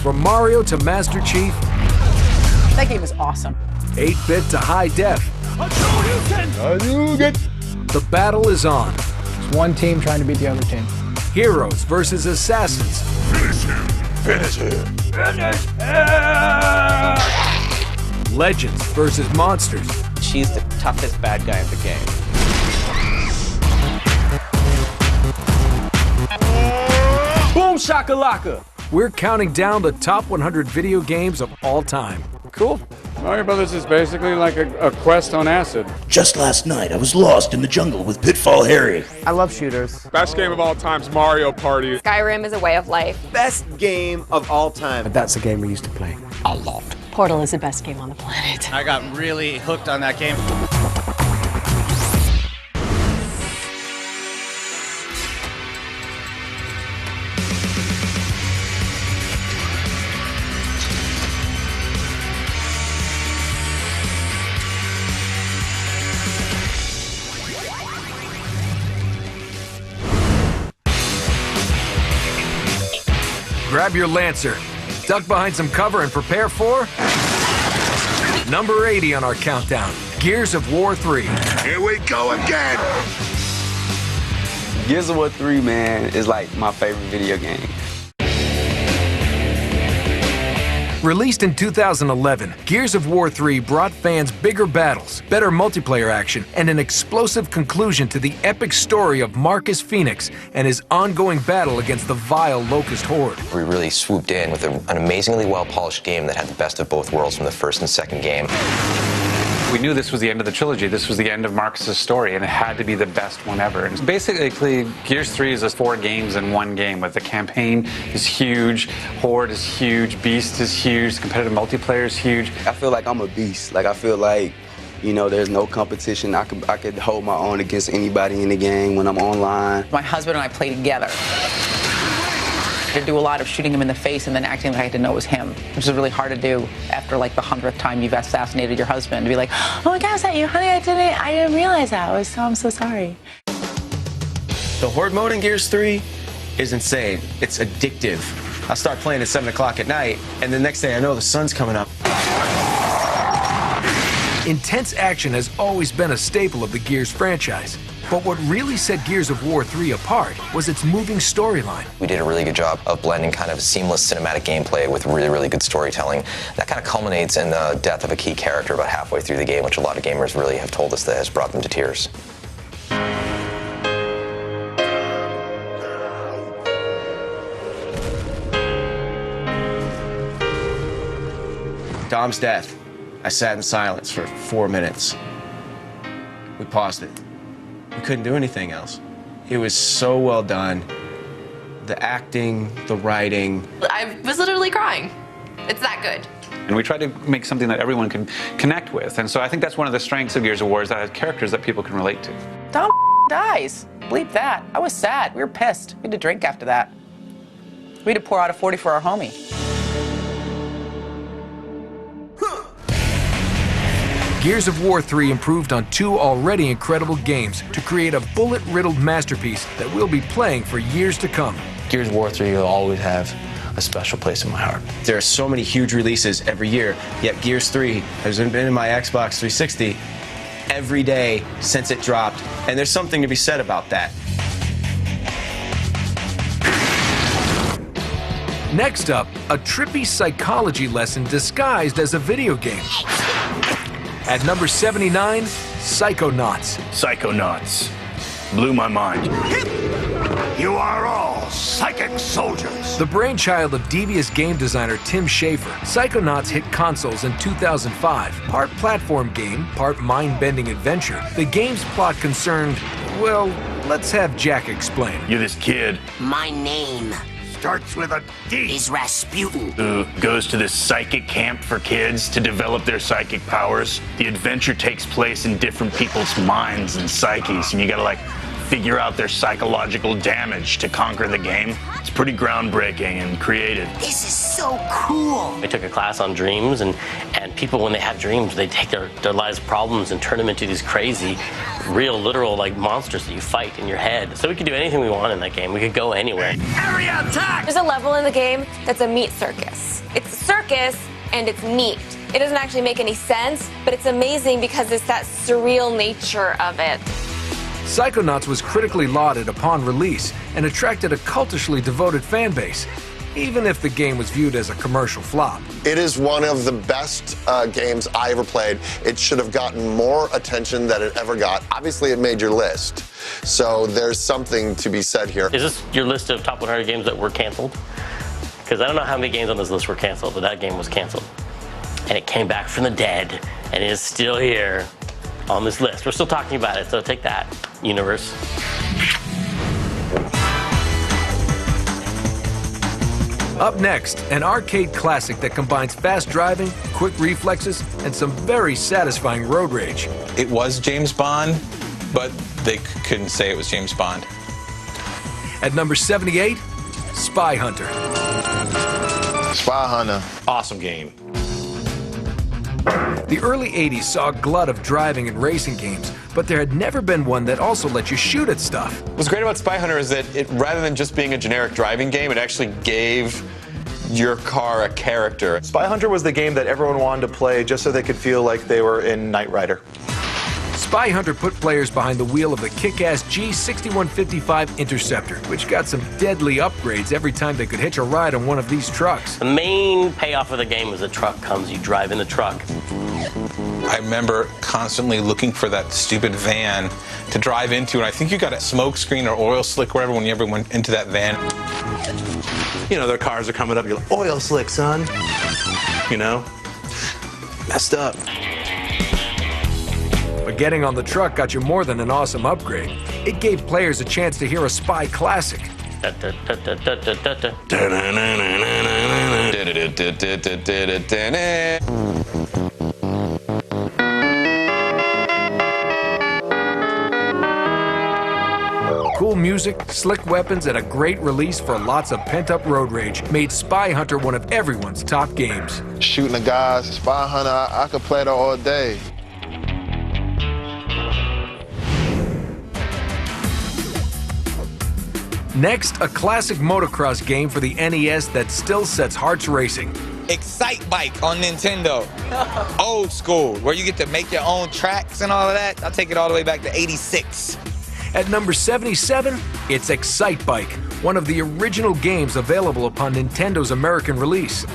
From Mario to Master Chief. That game is awesome. 8-bit to high def. The battle is on. It's one team trying to beat the other team. Heroes versus assassins. Finish him! Finish him! Finish him! Legends versus monsters. She's the toughest bad guy in the game. Boom shakalaka! We're counting down the top 100 video games of all time. Cool. Mario Brothers is basically like a quest on acid. Just last night, I was lost in the jungle with Pitfall Harry. I love shooters. Best game of all time's Mario Party. Skyrim is a way of life. Best game of all time. But that's a game we used to play a lot. Portal is the best game on the planet. I got really hooked on that game. Grab your Lancer, duck behind some cover and prepare for number 80 on our countdown, Gears of War 3. Here we go again! Gears of War 3, man, is like my favorite video game. Released in 2011, Gears of War 3 brought fans bigger battles, better multiplayer action, and an explosive conclusion to the epic story of Marcus Phoenix and his ongoing battle against the vile Locust Horde. We really swooped in with an amazingly well-polished game that had the best of both worlds from the first and second game. We knew this was the end of the trilogy. This was the end of Marcus's story, and it had to be the best one ever. And basically, Gears 3 is 4 games in one game, with the campaign is huge, Horde is huge, Beast is huge, competitive multiplayer is huge. I feel like I'm a beast. Like, I feel like, you know, there's no competition. I could hold my own against anybody in the game when I'm online. My husband and I play together. To do a lot of shooting him in the face and then acting like I didn't know it was him, which is really hard to do after like the 100th time you've assassinated your husband. To be like, oh my God, is that you, honey? I didn't realize that. I'm so sorry. The Horde mode in Gears 3 is insane. It's addictive. I start playing at 7 o'clock at night, and the next day I know the sun's coming up. Intense action has always been a staple of the Gears franchise. But what really set Gears of War 3 apart was its moving storyline. We did a really good job of blending kind of seamless cinematic gameplay with really, really good storytelling. That kind of culminates in the death of a key character about halfway through the game, which a lot of gamers really have told us that has brought them to tears. Dom's death. I sat in silence for 4 minutes. We paused it. We couldn't do anything else. It was so well done. The acting, the writing. I was literally crying. It's that good. And we tried to make something that everyone can connect with. And so I think that's one of the strengths of Gears of War, is that it has characters that people can relate to. Dom dies. Bleep that. I was sad. We were pissed. We had to drink after that. We had to pour out a 40 for our homie. Gears of War 3 improved on 2 already incredible games to create a bullet-riddled masterpiece that we'll be playing for years to come. Gears of War 3 will always have a special place in my heart. There are so many huge releases every year, yet Gears 3 has been in my Xbox 360 every day since it dropped, and there's something to be said about that. Next up, a trippy psychology lesson disguised as a video game. At number 79, Psychonauts. Psychonauts. Blew my mind. You are all psychic soldiers. The brainchild of devious game designer Tim Schafer, Psychonauts hit consoles in 2005. Part platform game, part mind-bending adventure, the game's plot concerned, well, let's have Jack explain. You're this kid. My name Starts with a D. is Rasputin. Who goes to this psychic camp for kids to develop their psychic powers. The adventure takes place in different people's minds and psyches, and you gotta like figure out their psychological damage to conquer the game. It's pretty groundbreaking and creative. This is so cool. I took a class on dreams, and people, when they have dreams, they take their lives' problems and turn them into these crazy, real, literal, like, monsters that you fight in your head. So we could do anything we want in that game. We could go anywhere. Area attack! There's a level in the game that's a meat circus. It's a circus, and it's meat. It doesn't actually make any sense, but it's amazing because it's that surreal nature of it. Psychonauts was critically lauded upon release and attracted a cultishly devoted fan base, even if the game was viewed as a commercial flop. It is one of the best games I ever played. It should have gotten more attention than it ever got. Obviously, it made your list, so there's something to be said here. Is this your list of top 100 games that were canceled? Because I don't know how many games on this list were canceled, but that game was canceled. And it came back from the dead, and it is still here on this list. We're still talking about it, so take that, universe. Up next, an arcade classic that combines fast driving, quick reflexes, and some very satisfying road rage. It was James Bond, but they couldn't say it was James Bond. At number 78, Spy Hunter. Spy Hunter. Awesome game. The early 80s saw a glut of driving and racing games, but there had never been one that also let you shoot at stuff. What's great about Spy Hunter is that rather than just being a generic driving game, it actually gave your car a character. Spy Hunter was the game that everyone wanted to play just so they could feel like they were in Knight Rider. Spy Hunter put players behind the wheel of the kick-ass G6155 Interceptor, which got some deadly upgrades every time they could hitch a ride on one of these trucks. The main payoff of the game is the truck comes, you drive in the truck. I remember constantly looking for that stupid van to drive into, and I think you got a smoke screen or oil slick wherever when you ever went into that van. You know, their cars are coming up, you're like, oil slick, son. You know? Messed up. But getting on the truck got you more than an awesome upgrade. It gave players a chance to hear a spy classic. Cool music, slick weapons, and a great release for lots of pent-up road rage made Spy Hunter one of everyone's top games. Shooting the guys, Spy Hunter, I could play that all day. Next, a classic motocross game for the NES that still sets hearts racing. Excite Bike on Nintendo. Old school, where you get to make your own tracks and all of that. I'll take it all the way back to '86. At number 77, it's Excite Bike, one of the original games available upon Nintendo's American release.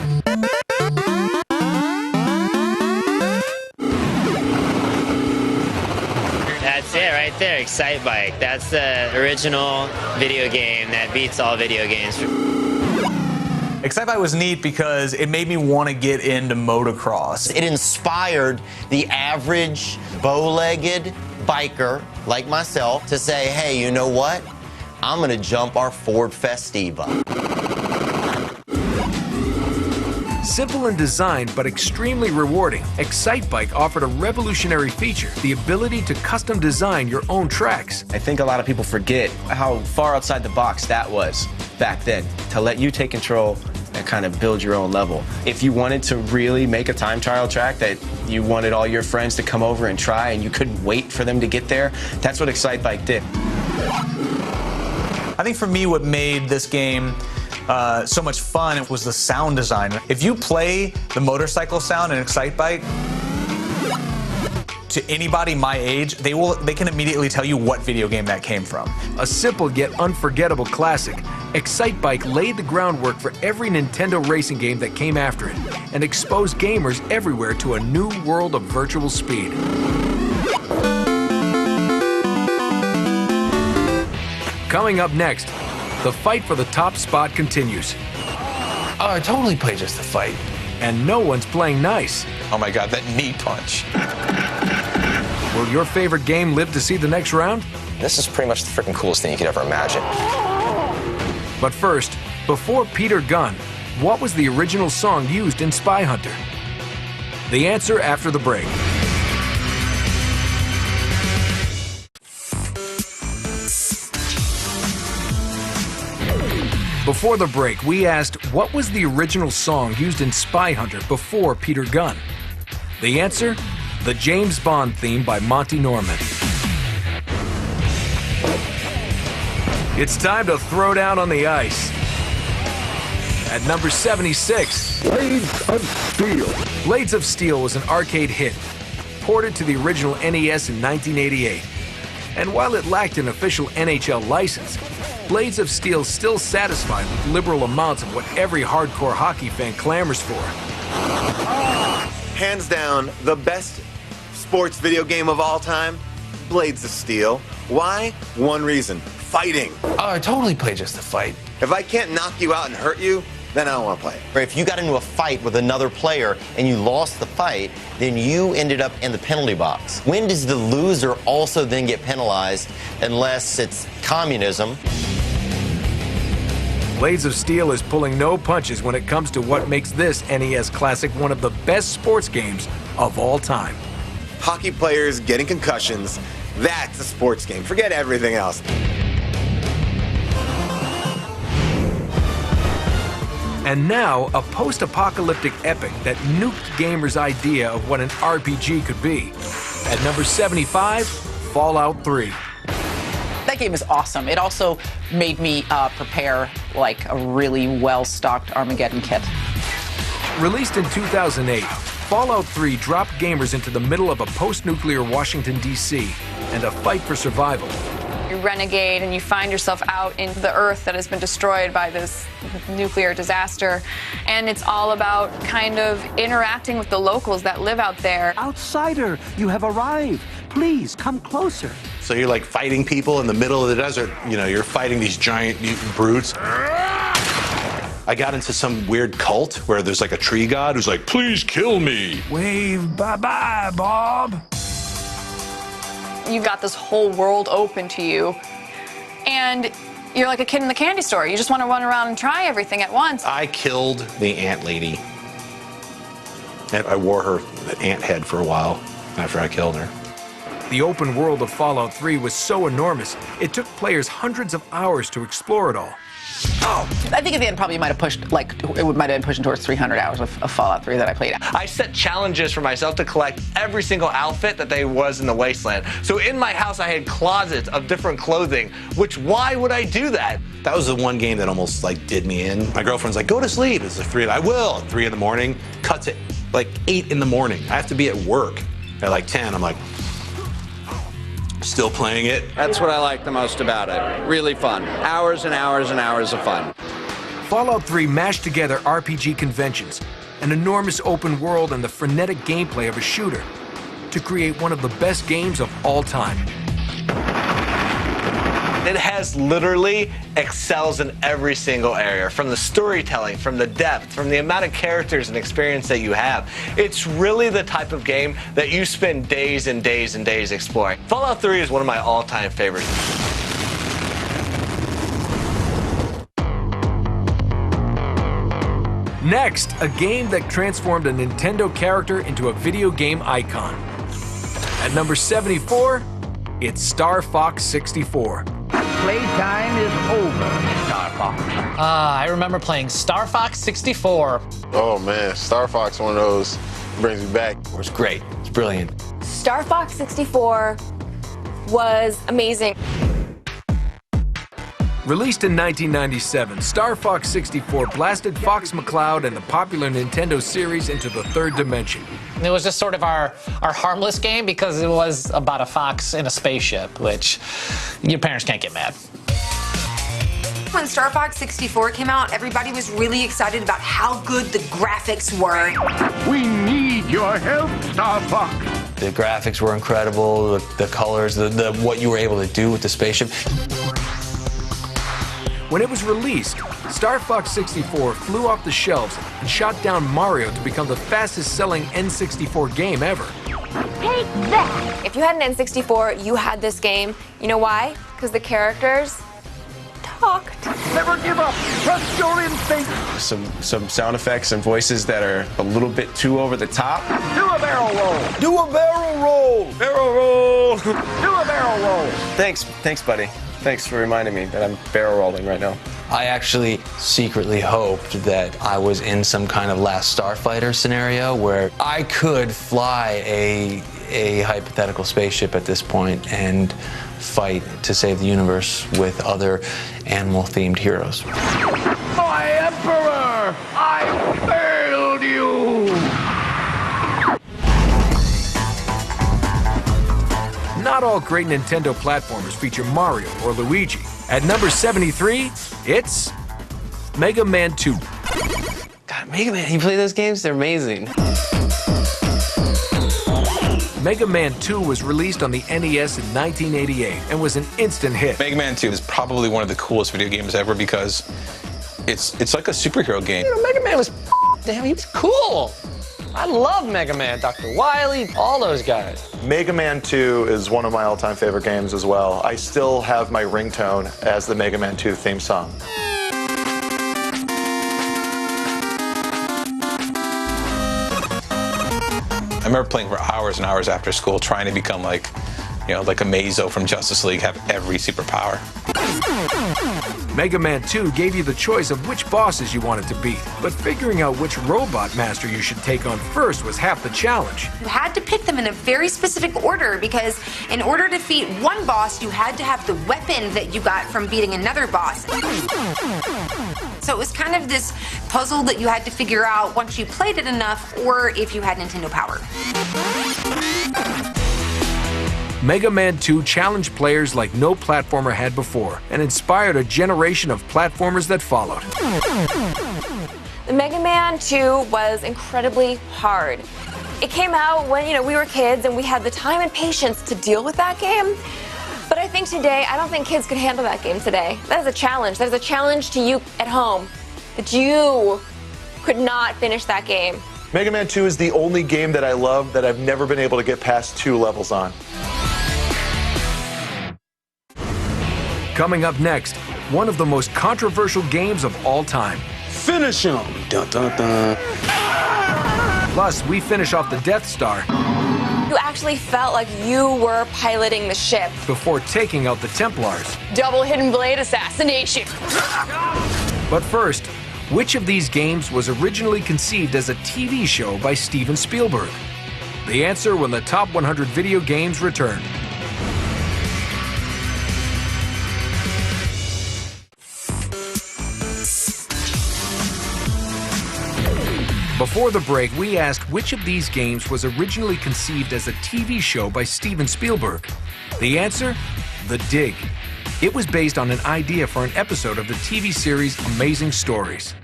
That's it right there, Excite Bike. That's the original video game that beats all video games. Excite Bike was neat because it made me want to get into motocross. It inspired the average bow-legged biker like myself to say, hey, you know what? I'm going to jump our Ford Festiva. Simple in design, but extremely rewarding, Excite Bike offered a revolutionary feature, the ability to custom design your own tracks. I think a lot of people forget how far outside the box that was back then, to let you take control and kind of build your own level. If you wanted to really make a time trial track that you wanted all your friends to come over and try and you couldn't wait for them to get there, that's what Excite Bike did. I think for me what made this game so much fun was the sound design. If you play the motorcycle sound in Excite Bike, to anybody my age, they can immediately tell you what video game that came from. A simple yet unforgettable classic, Excite Bike laid the groundwork for every Nintendo racing game that came after it and exposed gamers everywhere to a new world of virtual speed. Coming up next, the fight for the top spot continues. Oh, I totally play Just the Fight. And no one's playing nice. Oh my God, that knee punch. Will your favorite game live to see the next round? This is pretty much the freaking coolest thing you could ever imagine. But first, before Peter Gunn, what was the original song used in Spy Hunter? The answer after the break. Before the break, we asked what was the original song used in Spy Hunter before Peter Gunn? The answer? The James Bond theme by Monty Norman. It's time to throw down on the ice. At number 76, Blades of Steel. Blades of Steel was an arcade hit, ported to the original NES in 1988. And while it lacked an official NHL license, Blades of Steel still satisfied with liberal amounts of what every hardcore hockey fan clamors for. Hands down, the best sports video game of all time, Blades of Steel. Why? One reason, fighting. Oh, I totally play just to fight. If I can't knock you out and hurt you, then I don't want to play. Or if you got into a fight with another player and you lost the fight, then you ended up in the penalty box. When does the loser also then get penalized unless it's communism? Blades of Steel is pulling no punches when it comes to what makes this NES classic one of the best sports games of all time. Hockey players getting concussions, that's a sports game. Forget everything else. And now, a post-apocalyptic epic that nuked gamers' idea of what an RPG could be. At number 75, Fallout 3. That game is awesome. It also made me prepare like a really well-stocked Armageddon kit. Released in 2008, Fallout 3 dropped gamers into the middle of a post-nuclear Washington, D.C. and a fight for survival. You renegade and you find yourself out in the earth that has been destroyed by this nuclear disaster. And it's all about kind of interacting with the locals that live out there. Outsider, you have arrived. Please come closer. So you're like fighting people in the middle of the desert. You know, you're fighting these giant mutant brutes. I got into some weird cult where there's like a tree god who's like, please kill me. Wave bye-bye, Bob. You've got this whole world open to you. And you're like a kid in the candy store. You just want to run around and try everything at once. I killed the ant lady. And I wore her ant head for a while after I killed her. The open world of Fallout 3 was so enormous, it took players hundreds of hours to explore it all. Oh, I think at the end probably might have pushed, like, it might have been pushing towards 300 hours of Fallout 3 that I played. I set challenges for myself to collect every single outfit that there was in the Wasteland. So in my house, I had closets of different clothing, which why would I do that? That was the one game that almost like did me in. My girlfriend's like, go to sleep. It's like 3, I will. 3 in the morning, cuts it like 8 in the morning. I have to be at work at like 10. I'm like, still playing it. That's what I like the most about it. Really fun. Hours and hours and hours of fun. Fallout 3 mashed together RPG conventions, an enormous open world, and the frenetic gameplay of a shooter to create one of the best games of all time. It has literally excels in every single area, from the storytelling, from the depth, from the amount of characters and experience that you have. It's really the type of game that you spend days and days and days exploring. Fallout 3 is one of my all-time favorites. Next, a game that transformed a Nintendo character into a video game icon. At number 74, it's Star Fox 64. Playtime is over, Star Fox. I remember playing Star Fox 64. Oh man, Star Fox, one of those, brings me back. It was great. It's brilliant. Star Fox 64 was amazing. Released in 1997, Star Fox 64 blasted Fox McCloud and the popular Nintendo series into the third dimension. It was just sort of our harmless game because it was about a fox in a spaceship, which your parents can't get mad. When Star Fox 64 came out, everybody was really excited about how good the graphics were. We need your help, Star Fox. The graphics were incredible, the colors, the what you were able to do with the spaceship. When it was released, Star Fox 64 flew off the shelves and shot down Mario to become the fastest-selling N64 game ever. Take that! If you had an N64, you had this game. You know why? Because the characters talked. Never give up. Trust your instinct. Some sound effects and voices that are a little bit too over the top. Do a barrel roll. Do a barrel roll. Barrel roll. Do a barrel roll. Thanks, buddy. Thanks for reminding me that I'm barrel rolling right now. I actually secretly hoped that I was in some kind of Last Starfighter scenario where I could fly a hypothetical spaceship at this point and fight to save the universe with other animal-themed heroes. My Emperor! I failed you! Not all great Nintendo platformers feature Mario or Luigi. At number 73, it's Mega Man 2. God, Mega Man, you play those games? They're amazing. Mega Man 2 was released on the NES in 1988 and was an instant hit. Mega Man 2 is probably one of the coolest video games ever because it's like a superhero game. You know, Mega Man was damn, he was cool. I love Mega Man, Dr. Wily, all those guys. Mega Man 2 is one of my all-time favorite games as well. I still have my ringtone as the Mega Man 2 theme song. I remember playing for hours and hours after school trying to become like a Mazo from Justice League, have every superpower. Mega Man 2 gave you the choice of which bosses you wanted to beat, but figuring out which robot master you should take on first was half the challenge. You had to pick them in a very specific order because in order to defeat one boss, you had to have the weapon that you got from beating another boss. So it was kind of this puzzle that you had to figure out once you played it enough or if you had Nintendo Power. Mega Man 2 challenged players like no platformer had before and inspired a generation of platformers that followed. The Mega Man 2 was incredibly hard. It came out when, we were kids and we had the time and patience to deal with that game. But I think today, I don't think kids could handle that game today. That is a challenge. That is a challenge to you at home, that you could not finish that game. Mega Man 2 is the only game that I love that I've never been able to get past 2 levels on. Coming up next, one of the most controversial games of all time. Finish him! Dun, dun, dun. Plus, we finish off the Death Star. You actually felt like you were piloting the ship. Before taking out the Templars. Double hidden blade assassination. But first, which of these games was originally conceived as a TV show by Steven Spielberg? The answer when the Top 100 Video Games return. Before the break, we asked which of these games was originally conceived as a TV show by Steven Spielberg. The answer? The Dig. It was based on an idea for an episode of the TV series Amazing Stories.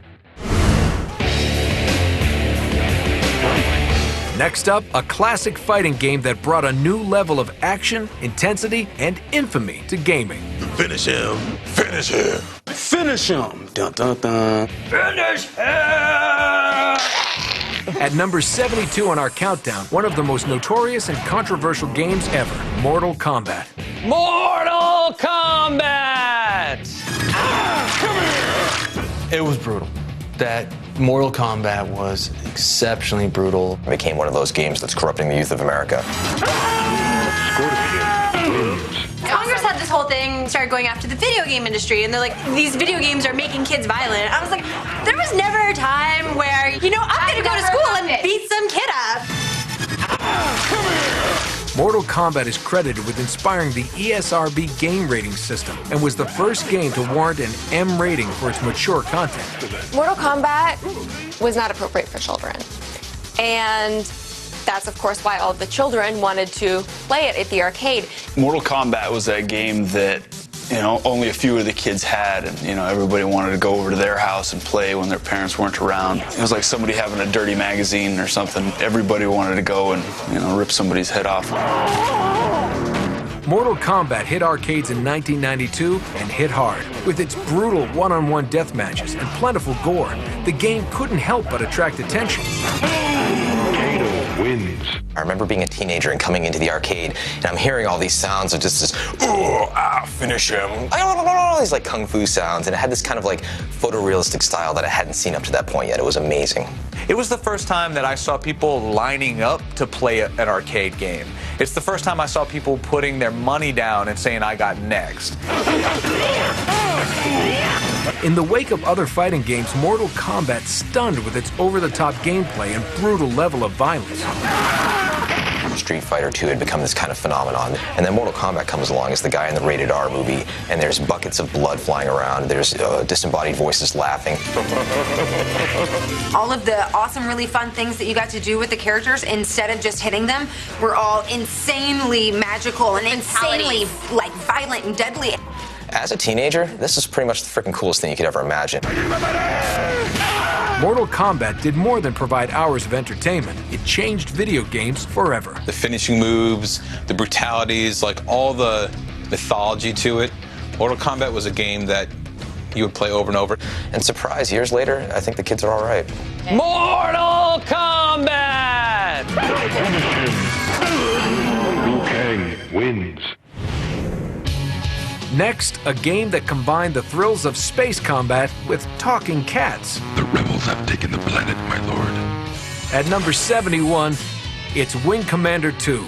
Next up, a classic fighting game that brought a new level of action, intensity, and infamy to gaming. Finish him! Finish him! Finish him! Dun, dun, dun. Finish him! At number 72 on our countdown, one of the most notorious and controversial games ever, Mortal Kombat. Mortal Kombat! It was brutal. That Mortal Kombat was exceptionally brutal. It became one of those games that's corrupting the youth of America. Congress had this whole thing, started going after the video game industry, and they're like, these video games are making kids violent. I was like, there was never a time where, I'm gonna go to school and beat some kid up. Mortal Kombat is credited with inspiring the ESRB game rating system and was the first game to warrant an M rating for its mature content. Mortal Kombat was not appropriate for children. And that's, of course, why all the children wanted to play it at the arcade. Mortal Kombat was that game that, only a few of the kids had, and, everybody wanted to go over to their house and play when their parents weren't around. It was like somebody having a dirty magazine or something. Everybody wanted to go and, rip somebody's head off. Mortal Kombat hit arcades in 1992 and hit hard. With its brutal one-on-one death matches and plentiful gore, the game couldn't help but attract attention. wins. I remember being a teenager and coming into the arcade, and I'm hearing all these sounds of just this, finish him. These like kung fu sounds, and it had this kind of like photorealistic style that I hadn't seen up to that point yet. It was amazing. It was the first time that I saw people lining up to play an arcade game. It's the first time I saw people putting their money down and saying, I got next. In the wake of other fighting games, Mortal Kombat stunned with its over-the-top gameplay and brutal level of violence. Street Fighter 2 had become this kind of phenomenon, and then Mortal Kombat comes along as the guy in the rated R movie, and there's buckets of blood flying around, there's disembodied voices laughing. All of the awesome, really fun things that you got to do with the characters, instead of just hitting them, were all insanely magical and insanely like violent and deadly. As a teenager, this is pretty much the freaking coolest thing you could ever imagine. Mortal Kombat did more than provide hours of entertainment. It changed video games forever. The finishing moves, the brutalities, like all the mythology to it. Mortal Kombat was a game that you would play over and over. And surprise, years later, I think the kids are all right. Mortal Kombat! Liu Kang wins. Next, a game that combined the thrills of space combat with talking cats. The rebels have taken the planet, my lord. At number 71, it's Wing Commander 2,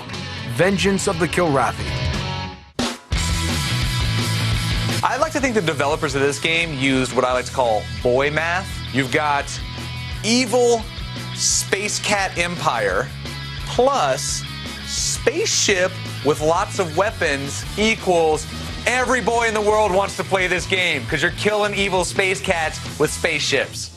Vengeance of the Kilrathi. I like to think the developers of this game used what I like to call boy math. You've got evil space cat empire plus spaceship with lots of weapons equals every boy in the world wants to play this game because you're killing evil space cats with spaceships.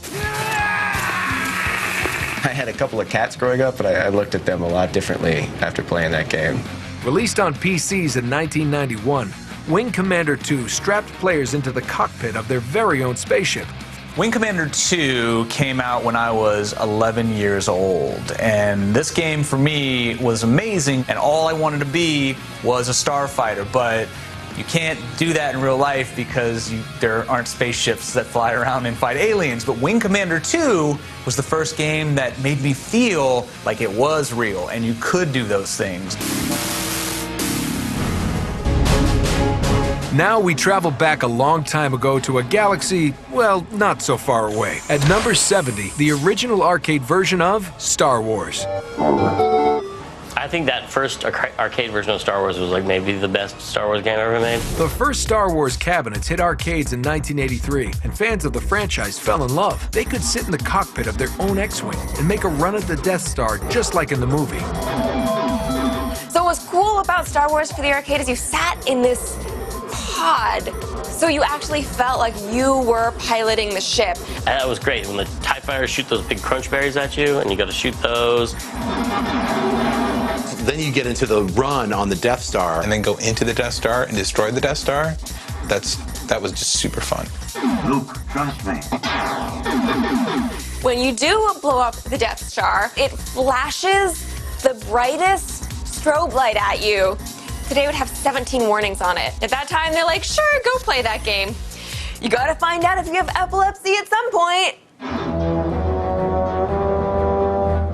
I had a couple of cats growing up, but I looked at them a lot differently after playing that game. Released on PCs in 1991, Wing Commander 2 strapped players into the cockpit of their very own spaceship. Wing Commander 2 came out when I was 11 years old, and this game for me was amazing, and all I wanted to be was a starfighter, but you can't do that in real life because there aren't spaceships that fly around and fight aliens. But Wing Commander 2 was the first game that made me feel like it was real and you could do those things. Now we travel back a long time ago to a galaxy, well, not so far away. At number 70, the original arcade version of Star Wars. I think that first arcade version of Star Wars was like maybe the best Star Wars game ever made. The first Star Wars cabinets hit arcades in 1983, and fans of the franchise fell in love. They could sit in the cockpit of their own X-Wing and make a run at the Death Star just like in the movie. So what's cool about Star Wars for the arcade is you sat in this pod, so you actually felt like you were piloting the ship. And that was great when the TIE fighters shoot those big crunch berries at you and you got to shoot those. Then you get into the run on the Death Star. And then go into the Death Star and destroy the Death Star. That was just super fun. Luke, trust me. When you do blow up the Death Star, it flashes the brightest strobe light at you. Today would have 17 warnings on it. At that time, they're like, sure, go play that game. You gotta find out if you have epilepsy at some point.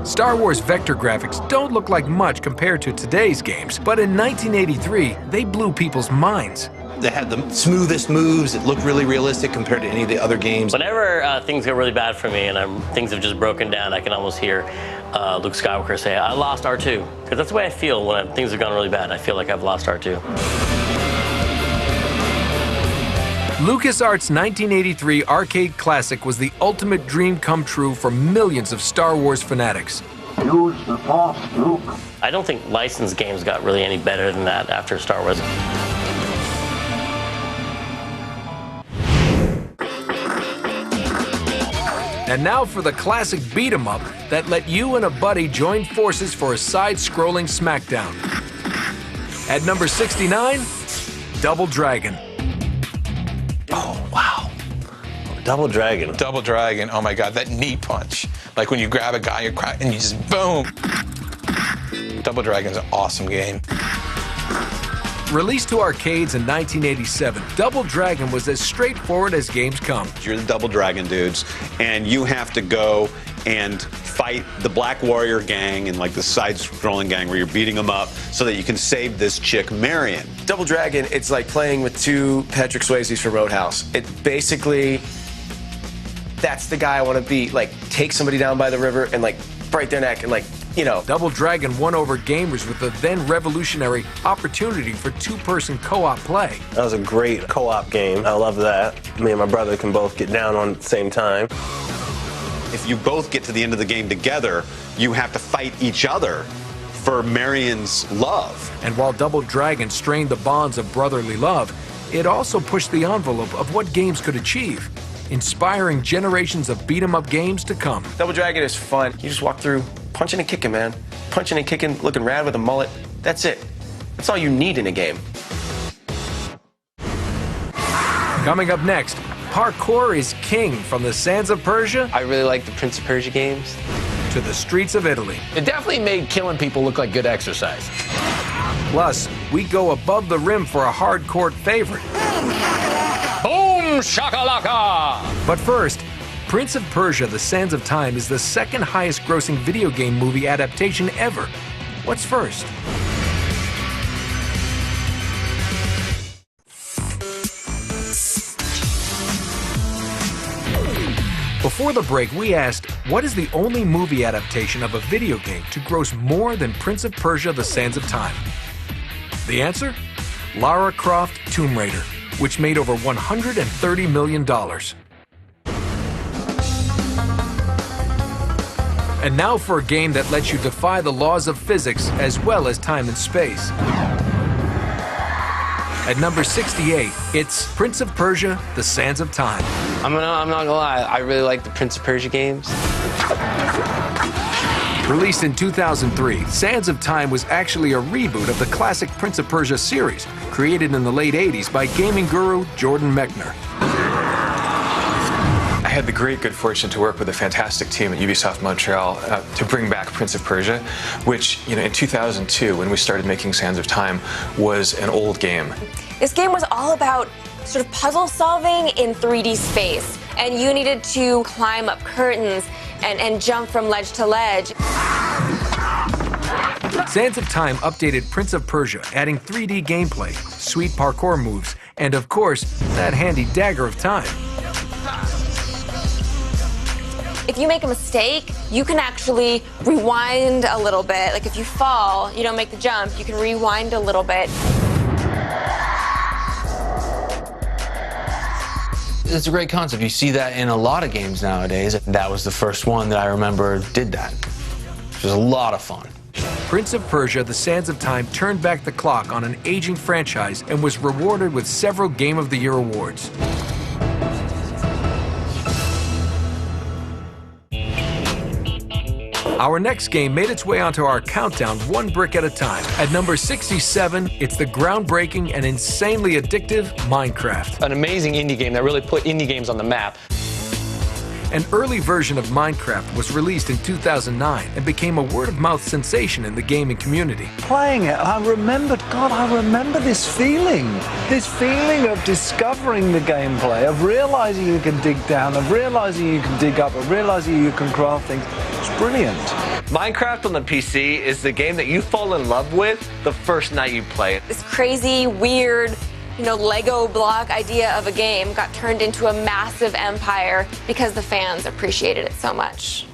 Star Wars vector graphics don't look like much compared to today's games, but in 1983, they blew people's minds. They had the smoothest moves. It looked really realistic compared to any of the other games. Whenever things go really bad for me and things have just broken down, I can almost hear Luke Skywalker say, I lost R2. Because that's the way I feel when things have gone really bad. I feel like I've lost R2. LucasArts' 1983 arcade classic was the ultimate dream come true for millions of Star Wars fanatics. Use the Force, Luke. I don't think licensed games got really any better than that after Star Wars. And now for the classic beat-em-up that let you and a buddy join forces for a side-scrolling smackdown. At number 69, Double Dragon. Oh, wow. Double Dragon. Double Dragon, oh my God, that knee punch. Like when you grab a guy and you just boom. Double Dragon's an awesome game. Released to arcades in 1987, Double Dragon was as straightforward as games come. You're the Double Dragon dudes, and you have to go and fight the Black Warrior gang and like the side-scrolling gang where you're beating them up so that you can save this chick, Marion. Double Dragon, it's like playing with two Patrick Swayzes from Roadhouse. It basically, that's the guy I want to be. Like, take somebody down by the river and like break their neck and like, you know. Double Dragon won over gamers with the then revolutionary opportunity for two-person co-op play. That was a great co-op game. I love that. Me and my brother can both get down on at the same time. If you both get to the end of the game together, you have to fight each other for Marion's love. And while Double Dragon strained the bonds of brotherly love, it also pushed the envelope of what games could achieve, inspiring generations of beat-em-up games to come. Double Dragon is fun. You just walk through, punching and kicking, man. Punching and kicking, looking rad with a mullet. That's it. That's all you need in a game. Coming up next, parkour is king from the Sands of Persia. I really like the Prince of Persia games. To the streets of Italy. It definitely made killing people look like good exercise. Plus, we go above the rim for a hardcore favorite. Boom shakalaka! But first, Prince of Persia: The Sands of Time is the second highest grossing video game movie adaptation ever. What's first? Before the break, we asked, what is the only movie adaptation of a video game to gross more than Prince of Persia: The Sands of Time? The answer? Lara Croft Tomb Raider, which made over $130 million. And now for a game that lets you defy the laws of physics as well as time and space. At number 68, it's Prince of Persia: The Sands of Time. I'm not gonna lie, I really like the Prince of Persia games. Released in 2003, Sands of Time was actually a reboot of the classic Prince of Persia series, created in the late 80s by gaming guru Jordan Mechner. I had the great good fortune to work with a fantastic team at Ubisoft Montreal to bring back Prince of Persia, which, in 2002, when we started making Sands of Time, was an old game. This game was all about sort of puzzle solving in 3D space, and you needed to climb up curtains and jump from ledge to ledge. Sands of Time updated Prince of Persia, adding 3D gameplay, sweet parkour moves, and of course, that handy dagger of time. If you make a mistake, you can actually rewind a little bit. Like if you fall, you don't make the jump, you can rewind a little bit. It's a great concept. You see that in a lot of games nowadays. That was the first one that I remember did that. It was a lot of fun. Prince of Persia: The Sands of Time turned back the clock on an aging franchise and was rewarded with several Game of the Year awards. Our next game made its way onto our countdown one brick at a time. At number 67, it's the groundbreaking and insanely addictive Minecraft. An amazing indie game that really put indie games on the map. An early version of Minecraft was released in 2009 and became a word-of-mouth sensation in the gaming community. Playing it, I remember this feeling of discovering the gameplay, of realizing you can dig down, of realizing you can dig up, of realizing you can craft things. It's brilliant. Minecraft on the PC is the game that you fall in love with the first night you play it. This crazy, weird, Lego block idea of a game got turned into a massive empire because the fans appreciated it so much.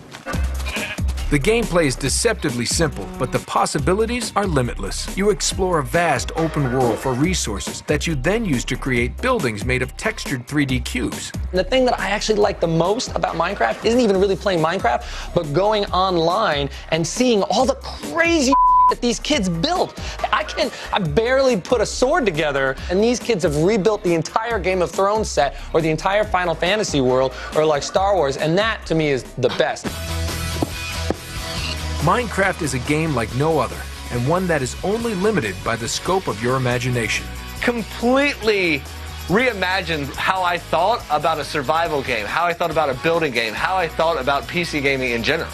The gameplay is deceptively simple, but the possibilities are limitless. You explore a vast open world for resources that you then use to create buildings made of textured 3D cubes. The thing that I actually like the most about Minecraft isn't even really playing Minecraft, but going online and seeing all the crazy that these kids built. I barely put a sword together, and these kids have rebuilt the entire Game of Thrones set, or the entire Final Fantasy world, or like Star Wars, and that to me is the best. Minecraft is a game like no other, and one that is only limited by the scope of your imagination. Completely reimagined how I thought about a survival game, how I thought about a building game, how I thought about PC gaming in general.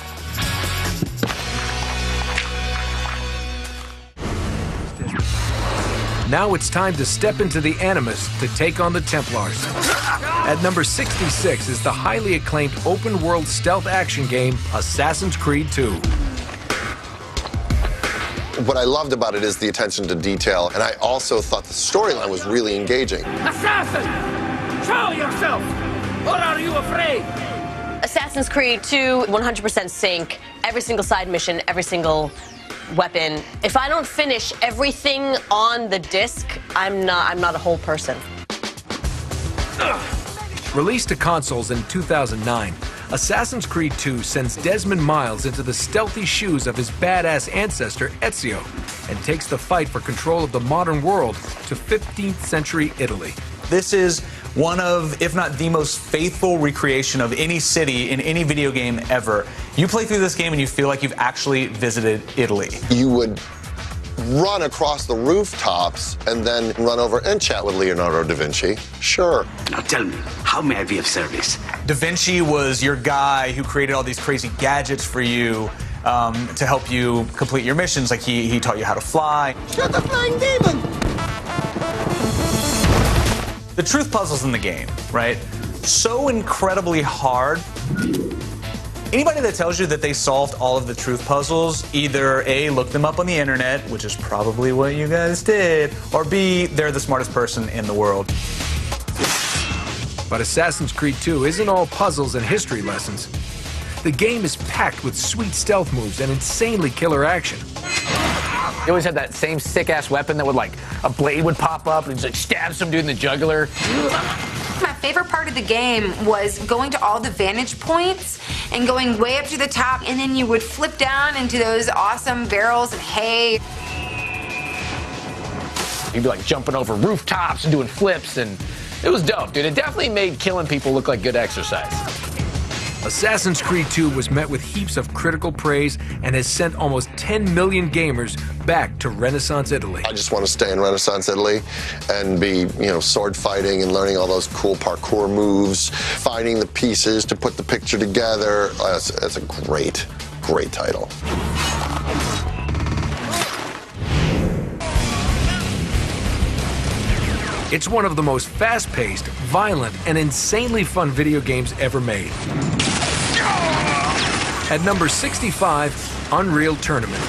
Now it's time to step into the Animus to take on the Templars. At number 66 is the highly acclaimed open-world stealth action game Assassin's Creed 2. What I loved about it is the attention to detail, and I also thought the storyline was really engaging. Assassin! Show yourself! Or are you afraid? Assassin's Creed 2, 100% sync. Every single side mission, every single weapon. If I don't finish everything on the disc, I'm not a whole person. Released to consoles in 2009, Assassin's Creed 2 sends Desmond Miles into the stealthy shoes of his badass ancestor Ezio and takes the fight for control of the modern world to 15th century Italy. This is one of, if not the most faithful recreation of any city in any video game ever. You play through this game and you feel like you've actually visited Italy. You would run across the rooftops and then run over and chat with Leonardo da Vinci. Sure. Now tell me, how may I be of service? Da Vinci was your guy who created all these crazy gadgets for you to help you complete your missions. Like he taught you how to fly. Shut the flying demon! The truth puzzles in the game, right? So incredibly hard. Anybody that tells you that they solved all of the truth puzzles, either A, look them up on the internet, which is probably what you guys did, or B, they're the smartest person in the world. But Assassin's Creed 2 isn't all puzzles and history lessons. The game is packed with sweet stealth moves and insanely killer action. You always had that same sick-ass weapon that would, like, a blade would pop up and just, like, stab some dude in the jugular. My favorite part of the game was going to all the vantage points and going way up to the top, and then you would flip down into those awesome barrels of hay. You'd be, like, jumping over rooftops and doing flips, and it was dope, dude. It definitely made killing people look like good exercise. Assassin's Creed 2 was met with heaps of critical praise and has sent almost 10 million gamers back to Renaissance Italy. I just want to stay in Renaissance Italy and be, sword fighting and learning all those cool parkour moves, finding the pieces to put the picture together. That's a great, great title. It's one of the most fast-paced, violent, and insanely fun video games ever made. At number 65, Unreal Tournament.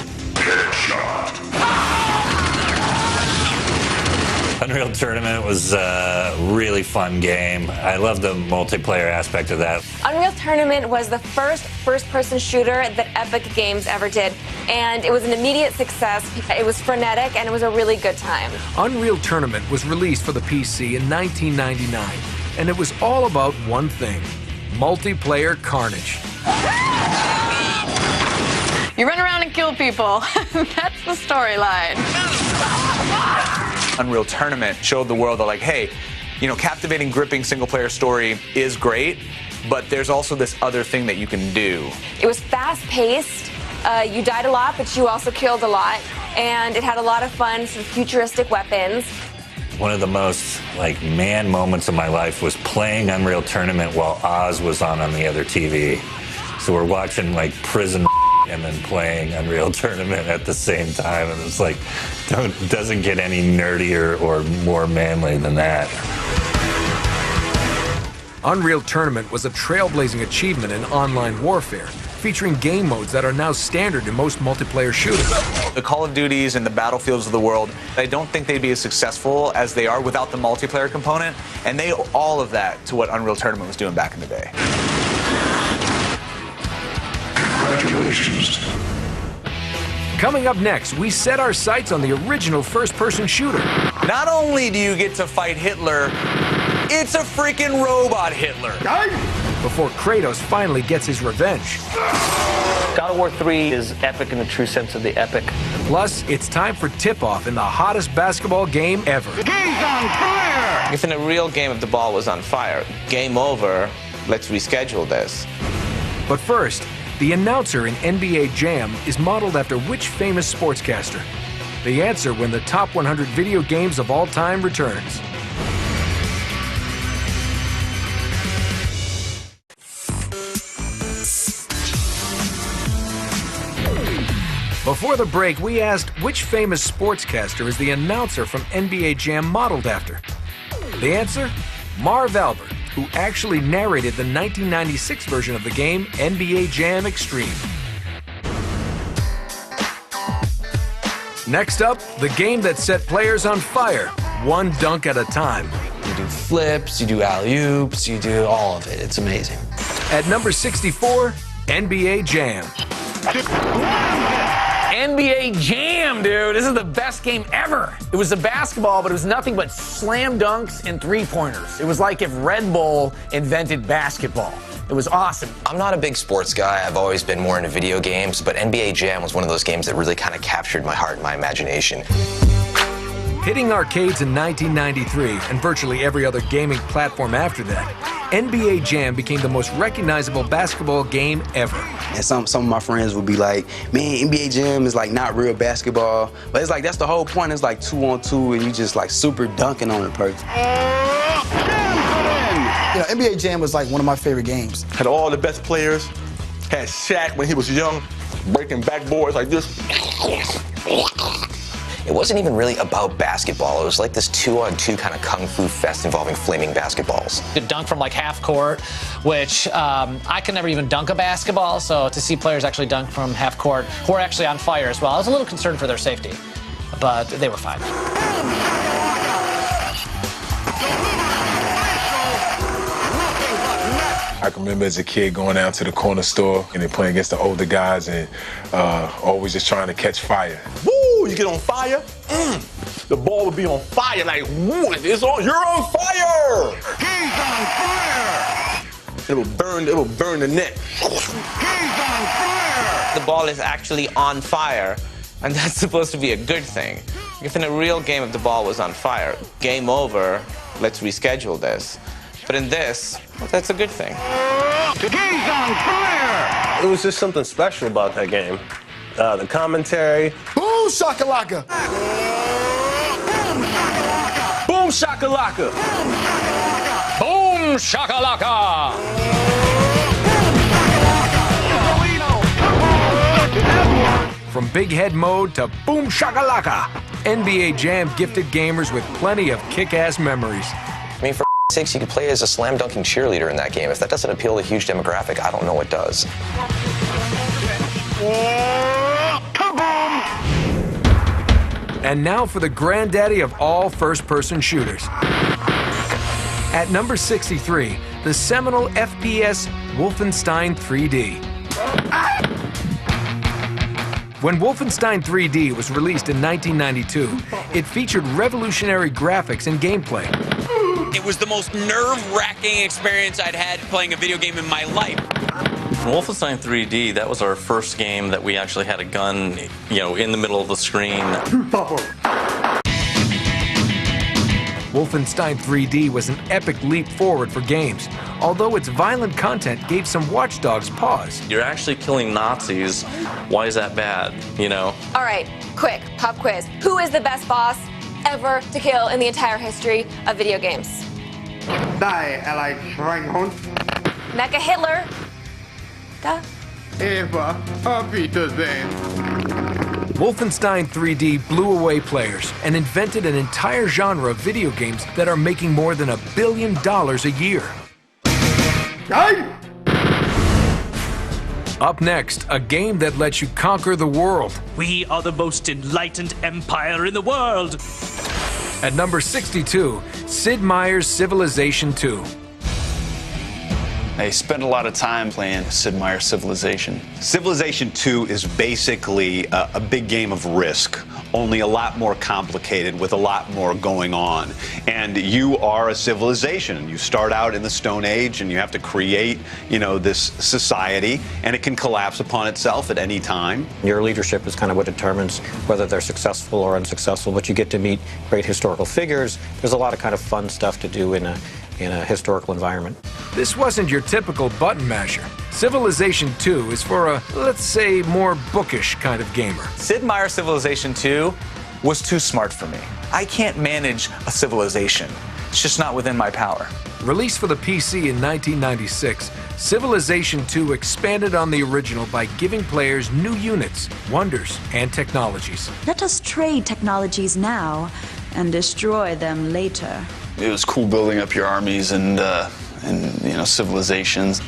Unreal Tournament was a really fun game. I love the multiplayer aspect of that. Unreal Tournament was the first first-person shooter that Epic Games ever did, and it was an immediate success. It was frenetic, and it was a really good time. Unreal Tournament was released for the PC in 1999, and it was all about one thing: multiplayer carnage. You run around and kill people. That's the storyline. Unreal Tournament showed the world that, like, hey, captivating, gripping single-player story is great, but there's also this other thing that you can do. It was fast-paced. You died a lot, but you also killed a lot, and it had a lot of fun, sort of futuristic weapons. One of the most, man moments of my life was playing Unreal Tournament while Oz was on the other TV. So we're watching, prison and then playing Unreal Tournament at the same time, and it's doesn't get any nerdier or more manly than that. Unreal Tournament was a trailblazing achievement in online warfare, featuring game modes that are now standard in most multiplayer shooters. The Call of Duties and the Battlefields of the world, I don't think they'd be as successful as they are without the multiplayer component, and they owe all of that to what Unreal Tournament was doing back in the day. Congratulations. Coming up next, we set our sights on the original first-person shooter. Not only do you get to fight Hitler, it's a freaking robot Hitler. Before Kratos finally gets his revenge. God of War 3 is epic in the true sense of the epic. Plus, it's time for tip-off in the hottest basketball game ever. The game's on fire! If in a real game, if the ball was on fire, game over, let's reschedule this. But first, the announcer in NBA Jam is modeled after which famous sportscaster? The answer when the top 100 video games of all time returns. Before the break, we asked which famous sportscaster is the announcer from NBA Jam modeled after. The answer? Marv Albert, who actually narrated the 1996 version of the game, NBA Jam Extreme. Next up, the game that set players on fire, one dunk at a time. You do flips, you do alley-oops, you do all of it. It's amazing. At number 64, NBA Jam. NBA Jam, dude. This is the best game ever. It was a basketball, but it was nothing but slam dunks and three-pointers. It was like if Red Bull invented basketball. It was awesome. I'm not a big sports guy. I've always been more into video games, but NBA Jam was one of those games that really kind of captured my heart and my imagination. Hitting arcades in 1993 and virtually every other gaming platform after that, NBA Jam became the most recognizable basketball game ever. And some of my friends would be like, man, NBA Jam is like not real basketball. But it's like, that's the whole point. It's like 2-on-2 and you just like super dunking on the person. You know, NBA Jam was like one of my favorite games. Had all the best players. Had Shaq when he was young, breaking backboards like this. It wasn't even really about basketball. It was like this 2-on-2 kind of kung fu fest involving flaming basketballs. To dunk from like half court, which I can never even dunk a basketball, so to see players actually dunk from half court who are actually on fire as well, I was a little concerned for their safety, but they were fine. I can remember as a kid going down to the corner store and then playing against the older guys and always just trying to catch fire. Woo! You get on fire, the ball would be on fire, like, woo, it's on, you're on fire! He's on fire! It will burn the net. He's on fire! The ball is actually on fire, and that's supposed to be a good thing. If in a real game, if the ball was on fire, game over, let's reschedule this. But in this, well, that's a good thing. He's on fire! It was just something special about that game. The commentary. Boom shakalaka! Boom shakalaka! Boom shakalaka! From big head mode to boom shakalaka, NBA Jam gifted gamers with plenty of kick-ass memories. I mean, for sakes, you could play as a slam dunking cheerleader in that game. If that doesn't appeal to a huge demographic, I don't know what does. And now for the granddaddy of all first-person shooters. At number 63, the seminal FPS Wolfenstein 3D. When Wolfenstein 3D was released in 1992, it featured revolutionary graphics and gameplay. It was the most nerve-wracking experience I'd had playing a video game in my life. Wolfenstein 3D, that was our first game that we actually had a gun, you know, in the middle of the screen. Wolfenstein 3D was an epic leap forward for games, although its violent content gave some Watch Dogs pause. You're actually killing Nazis. Why is that bad, you know? All right, quick, pop quiz. Who is the best boss ever to kill in the entire history of video games? Die, Allied Schweinhund. Mecha Hitler. Duh. Eva, auf Wiedersehen. Wolfenstein 3D blew away players and invented an entire genre of video games that are making more than $1 billion a year. Up next, a game that lets you conquer the world. We are the most enlightened empire in the world. At number 62, Sid Meier's Civilization II. I spent a lot of time playing Sid Meier's Civilization. Civilization 2 is basically a big game of Risk, only a lot more complicated with a lot more going on. And you are a civilization. You start out in the Stone Age and you have to create, you know, this society, and it can collapse upon itself at any time. Your leadership is kind of what determines whether they're successful or unsuccessful, but you get to meet great historical figures. There's a lot of kind of fun stuff to do in a historical environment. This wasn't your typical button masher. Civilization 2 is for a, let's say, more bookish kind of gamer. Sid Meier's Civilization 2 was too smart for me. I can't manage a civilization. It's just not within my power. Released for the PC in 1996, Civilization II expanded on the original by giving players new units, wonders, and technologies. Let us trade technologies now and destroy them later. It was cool building up your armies and civilizations.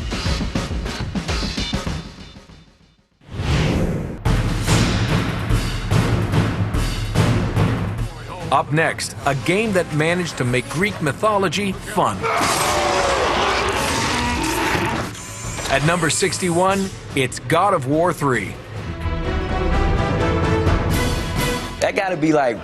Up next, a game that managed to make Greek mythology fun. At number 61, it's God of War 3. That gotta be like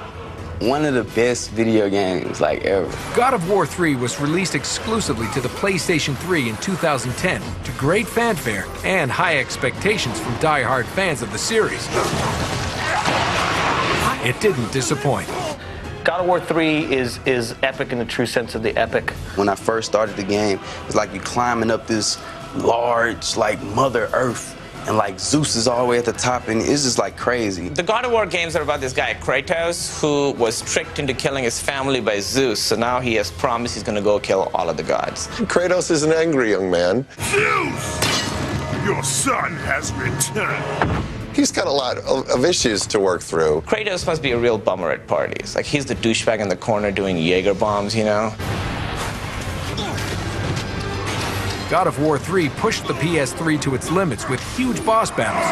one of the best video games like ever. God of War 3 was released exclusively to the PlayStation 3 in 2010 to great fanfare and high expectations from die-hard fans of the series. It didn't disappoint. God of War 3 is epic in the true sense of the epic. When I first started the game, it's like you're climbing up this large, like, Mother Earth, and like Zeus is all the way at the top, and it's just like crazy. The God of War games are about this guy, Kratos, who was tricked into killing his family by Zeus, so now he has promised he's gonna go kill all of the gods. Kratos is an angry young man. Zeus! Your son has returned. He's got a lot of issues to work through. Kratos must be a real bummer at parties. Like, he's the douchebag in the corner doing Jaeger bombs, you know? God of War 3 pushed the PS3 to its limits with huge boss battles,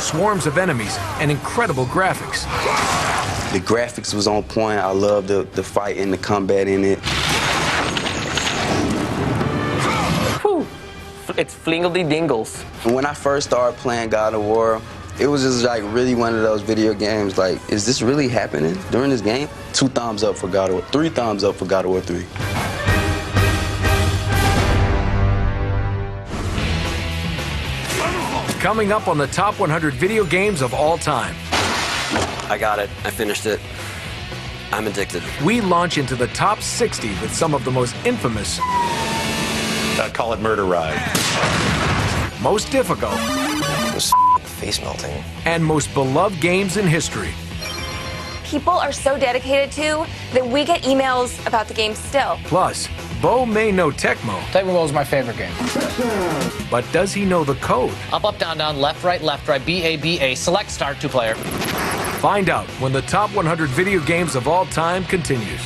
swarms of enemies, and incredible graphics. The graphics was on point. I loved the fight and the combat in it. It's flingledy dingles. And when I first started playing God of War, it was just like really one of those video games like, is this really happening during this game? 2 thumbs up for God of War, 3 thumbs up for God of War 3. Coming up on the top 100 video games of all time. I got it. I finished it. I'm addicted. We launch into the top 60 with some of the most infamous, call it Murder Ride, most difficult, it was face melting, and most beloved games in history. People are so dedicated to that we get emails about the game still. Plus, Bo may know Tecmo. Tecmo is my favorite game. But does he know the code? Up, up, down, down, left, right, BA, select, start, 2-player. Find out when the top 100 video games of all time continues.